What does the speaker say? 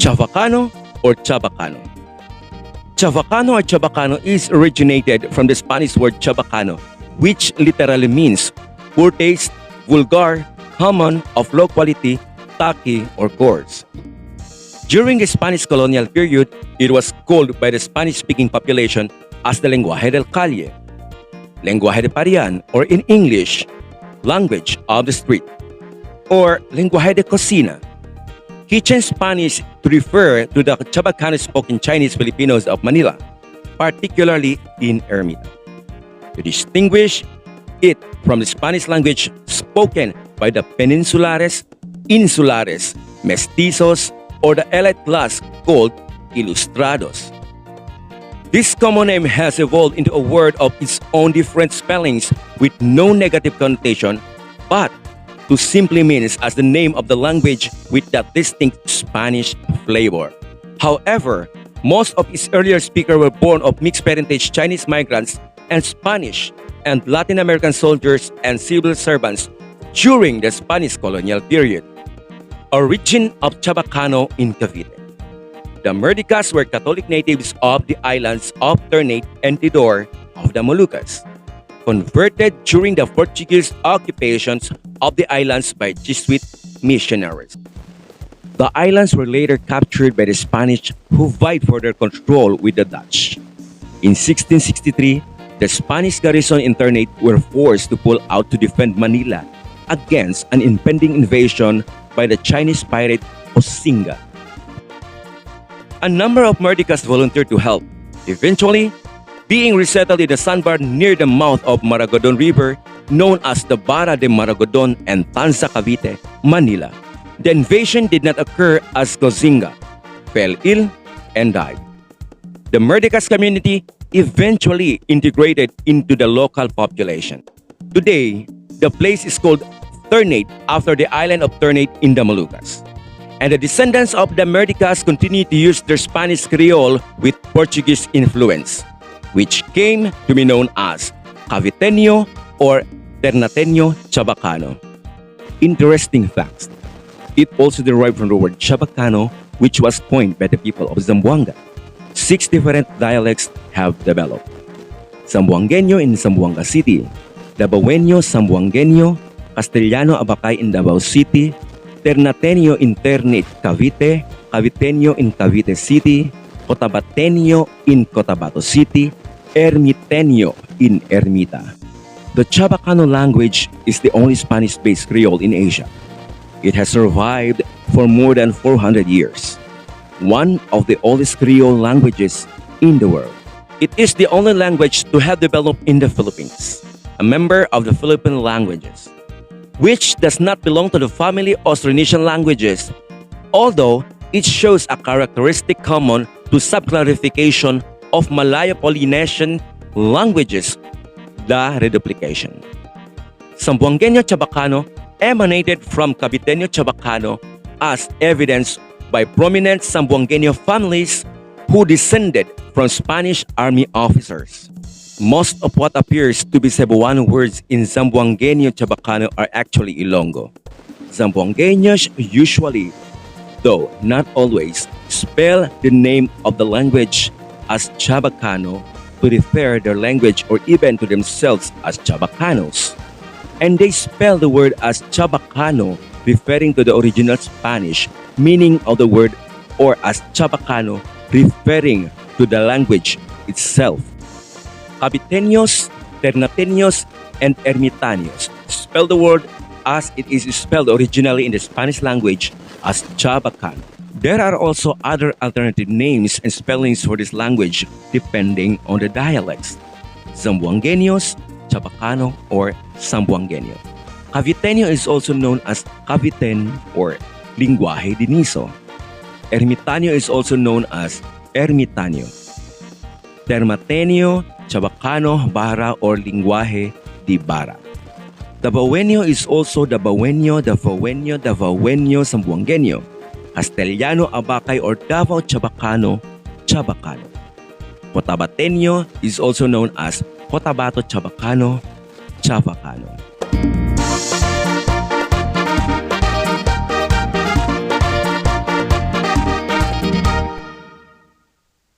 Chavacano or Chabacano. Chavacano or Chabacano is originated from the Spanish word Chabacano, which literally means poor taste, vulgar, common, of low quality, tacky, or coarse. During the Spanish colonial period, it was called by the Spanish-speaking population as the lenguaje del calle, lenguaje de parian, or in English, language of the street, or lenguaje de cocina, kitchen Spanish to refer to the Chabacano-spoken Chinese Filipinos of Manila, particularly in Ermita, to distinguish it from the Spanish language spoken by the Peninsulares, Insulares, Mestizos, or the elite class called Ilustrados. This common name has evolved into a word of its own different spellings with no negative connotation, but to simply means as the name of the language with that distinct Spanish flavor. However, most of its earlier speakers were born of mixed parentage Chinese migrants and Spanish and Latin American soldiers and civil servants during the Spanish colonial period. Origin of Chabacano in Cavite. The Merdicas were Catholic natives of the islands of Ternate and Tidor of the Moluccas, converted during the Portuguese occupations of the islands by Jesuit missionaries. The islands were later captured by the Spanish, who vied for their control with the Dutch. In 1663, the Spanish garrison in Ternate were forced to pull out to defend Manila against an impending invasion by the Chinese pirate Osinga. A number of Merdicas volunteered to help, eventually being resettled in the sandbar near the mouth of Maragodon River, known as the Bara de Maragodon and Tanza Cavite, Manila. The invasion did not occur as Osinga fell ill and died. The Merdicas community eventually integrated into the local population. Today, the place is called Ternate after the island of Ternate in the Moluccas. And the descendants of the Merdicas continue to use their Spanish Creole with Portuguese influence, which came to be known as Caviteño or Ternateño Chabacano. Interesting facts. It also derived from the word Chabacano, which was coined by the people of Zamboanga. 6 different dialects have developed. Zamboangueño in Zamboanga City, Dabaweño Zamboangueño, Castellano Abacay in Davao City, Ternateño in Ternate, Cavite, Caviteño in Cavite City, Cotabateño in Cotabato City, Ermiteño in Ermita. The Chabacano language is the only Spanish-based Creole in Asia. It has survived for more than 400 years. One of the oldest Creole languages in the world. It is the only language to have developed in the Philippines, a member of the Philippine languages, which does not belong to the family Austronesian languages, although it shows a characteristic common to subclarification of Malayo-Polynesian languages, the reduplication. Zamboangueño Chabacano emanated from Caviteño Chabacano as evidenced by prominent Zamboangueño families who descended from Spanish army officers. Most of what appears to be Cebuano words in Zamboangueño Chabacano are actually Ilonggo. Zamboangueños usually, though not always, spell the name of the language as Chabacano to refer their language or even to themselves as Chabacanos. And they spell the word as Chabacano, referring to the original Spanish meaning of the word, or as Chabacano, referring to the language itself. Caviteños, Ternateños, and Ermitaños spell the word as it is spelled originally in the Spanish language as Chabacano. There are also other alternative names and spellings for this language depending on the dialects. Zamboangueños, Chabacano, or Zamboangueño. Caviteño is also known as Caviten or Linguaje de Niso. Ermitaño is also known as Ermitaño. Termateño, Chabacano, Bara, or Linguaje de Bara. Dabaweño is also Dabaweño, Davaweño, Davaweño, Zamboangueño. Castellano Abacay or Davao Chabacano, Chabacano. Cotabateño is also known as Cotabato Chabacano, Chabacano.